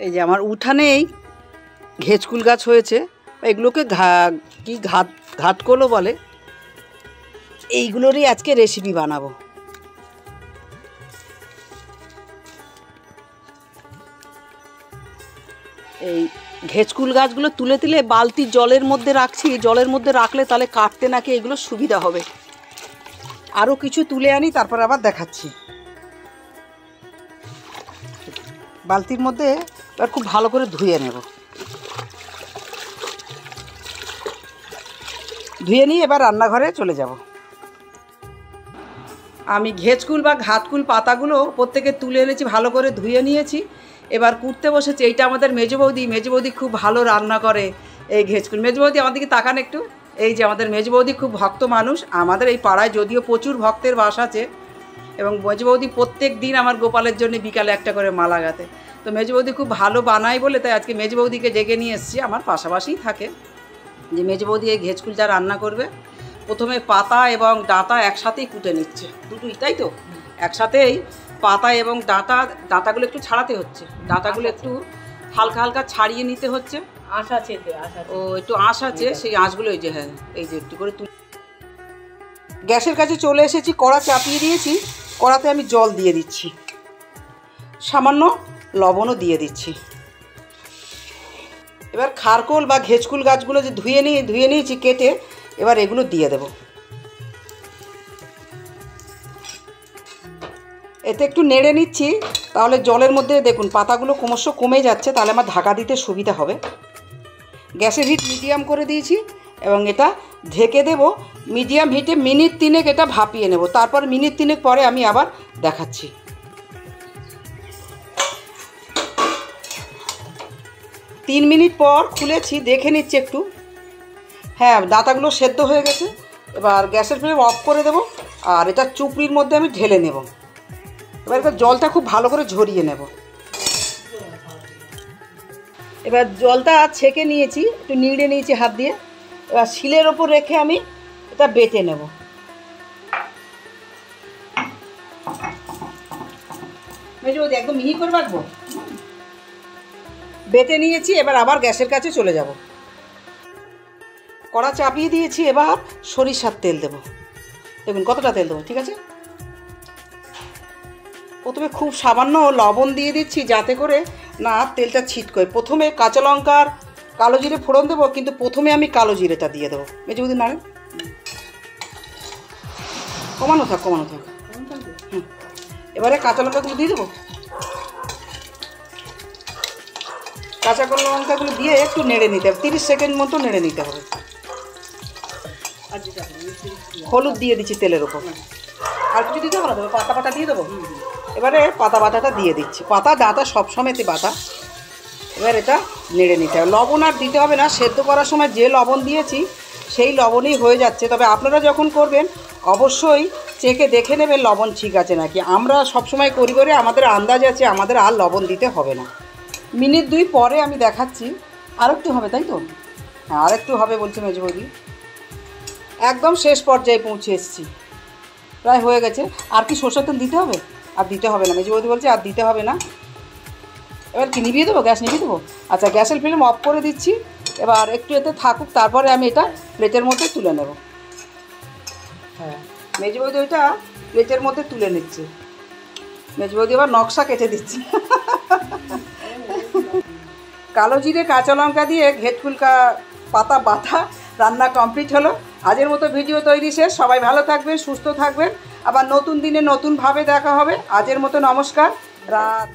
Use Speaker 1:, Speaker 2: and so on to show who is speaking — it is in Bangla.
Speaker 1: এই যে আমার উঠানেই ঘেঁচকুল গাছ হয়েছে, এগুলোকে কি ঘাটকোলো বলে। এইগুলোরই আজকে রেসিপি বানাবো। এই ঘেঁচকুল গাছগুলো তুলে তুলে বালতি জলের মধ্যে রাখছি, জলের মধ্যে রাখলে তাহলে কাটতে নাকি এগুলো সুবিধা হবে। আরও কিছু তুলে আনি, তারপর আবার দেখাচ্ছি। বালতির মধ্যে এবার খুব ভালো করে ধুয়ে নেব। ধুয়ে নিয়ে এবার রান্নাঘরে চলে যাব। আমি ঘেঁচকুল বা ঘাটকুল পাতাগুলো প্রত্যেকে তুলে এনেছি, ভালো করে ধুয়ে নিয়েছি। এবার কুটতে বসেছি। এইটা আমাদের মেজো বৌদি খুব ভালো রান্না করে এই ঘেঁচকুল। মেজো বৌদি আমার দিকে তাকান একটু। এই যে আমাদের মেজো বৌদি খুব ভক্ত মানুষ। আমাদের এই পাড়ায় যদিও প্রচুর ভক্তের বাস আছে, এবং মেজো বৌদি প্রত্যেক দিন আমার গোপালের জন্য বিকালে একটা করে মালা গাঁথে। তো মেজো বৌদি খুব ভালো বানায় বলে তাই আজকে মেজো বৌদিকে ডেকে নিয়ে এসেছি। আমার পাশাপাশিই থাকে যে মেজো বৌদি এই ঘেঁচকুলটা রান্না করবে। প্রথমে পাতা এবং ডাঁটা একসাথেই কুটে নিচ্ছে, দুটোই, তাই তো? একসাথেই পাতা এবং ডাঁটাগুলো একটু ছাড়াতে হচ্ছে, ডাঁটাগুলো একটু হালকা হালকা ছাড়িয়ে নিতে হচ্ছে।
Speaker 2: আঁশ আছে,
Speaker 1: ও একটু আঁশ আছে, সেই আঁশগুলো এই যে, হ্যাঁ এই যে একটু করে গ্যাসের কাছে চলে এসেছি। কড়া চাপিয়ে দিয়েছি, কড়াতে আমি জল দিয়ে দিচ্ছি, সামান্য লবণও দিয়ে দিচ্ছি। এবার খারকোল বা ঘেঁচকুল গাছগুলো যে ধুয়ে নিয়েছি কেটে, এবার এগুলো দিয়ে দেব। এতে একটু নেড়ে নিচ্ছি, তাহলে জলের মধ্যে দেখুন পাতাগুলো ক্রমশ কমে যাচ্ছে, তাহলে আমার ঢাকা দিতে সুবিধা হবে। গ্যাসের হিট মিডিয়াম করে দিয়েছি এবং এটা ঢেকে দেব। মিডিয়াম হিটে মিনিট 3 এটা ভাপিয়ে নেব, তারপর মিনিট 3 পরে আমি আবার দেখাচ্ছি। তিন মিনিট পর খুলেছি, দেখে নিচ্ছি একটু। হ্যাঁ, ডাঁটাগুলো সেদ্ধ হয়ে গেছে। এবার গ্যাসের ফ্লেম অফ করে দেব, আর এটা চুপড়ির মধ্যে আমি ঢেলে নেব। এবার জলটা খুব ভালো করে ঝরিয়ে নেব। এবার জলটা ছেঁকে নিয়েছি, একটু নিড়ে নিয়েছি হাত দিয়ে। এবার শিলের ওপর রেখে আমি এটা বেটে নেব। একদম মিহি করে রাখবো। বেটে নিয়েছি, এবার আবার গ্যাসের কাছে চলে যাব। কড়া চাপিয়ে দিয়েছি, এবার সরিষার তেল দেব। দেখুন কতটা তেল দেবো, ঠিক আছে? প্রথমে খুব সামান্য লবণ দিয়ে দিচ্ছি, যাতে করে না তেলটা ছিটকোয়। প্রথমে কাঁচা লঙ্কার কালো জিরে ফোড়ন দেবো, কিন্তু প্রথমে আমি কালো জিরেটা দিয়ে দেবো। মেজে বুঝি নাড়েন, কমানো থাক। এবারে কাঁচা লঙ্কাগুলো দিয়ে দেবো। কাঁচা লঙ্কাগুলো দিয়ে একটু নেড়ে নিতে হবে, 30 সেকেন্ড মতো নেড়ে নিতে হবে। হলুদ দিয়ে দিচ্ছি তেলের ওপর। আর কিছু দিতে হবে না, তবে পাতা বাটা দিয়ে দেবো। এবারে পাতা বাটাটা দিয়ে দিচ্ছি, পাতা ডাঁটা সবসময়তে বাটা। এবার এটা নেড়ে নিতে হবে। লবণ আর দিতে হবে না, সেদ্ধ করার সময় যে লবণ দিয়েছি সেই লবণেই হয়ে যাচ্ছে। তবে আপনারা যখন করবেন অবশ্যই চেখে দেখে নেবেন লবণ ঠিক আছে নাকি। আমরা সবসময় করি করে আমাদের আন্দাজ আছে, আমাদের আর লবণ দিতে হবে না। মিনিট 2 পরে আমি দেখাচ্ছি। আর একটু হবে, তাই তো? হ্যাঁ, আর একটু হবে বলছে মেজো বৌদি। একদম শেষ পর্যায়ে পৌঁছে এসেছি, প্রায় হয়ে গেছে। আর কি সরষের তেল দিতে হবে? আর দিতে হবে না, মেজো বৌদি বলছে আর দিতে হবে না। এবার কি নিভিয়ে দেবো? গ্যাস নিভিয়ে দেবো। আচ্ছা, গ্যাসের ফ্লেম অফ করে দিচ্ছি। এবার একটু এতে থাকুক, তারপরে আমি এটা প্লেটের মধ্যে তুলে নেব। হ্যাঁ, মেজো বৌদি ওইটা প্লেটের মধ্যে তুলে নিচ্ছে। মেজো বৌদি আবার নকশা কেটে দিচ্ছে। কালো জিরে কাঁচা লঙ্কা দিয়ে ঘেঁচকুল পাতা বাটা রান্না কমপ্লিট হলো। আজের মতো ভিডিও তৈরি শেষ। সবাই ভালো থাকবেন, সুস্থ থাকবেন। আবার নতুন দিনে নতুনভাবে দেখা হবে। আজের মতো নমস্কার। রাত।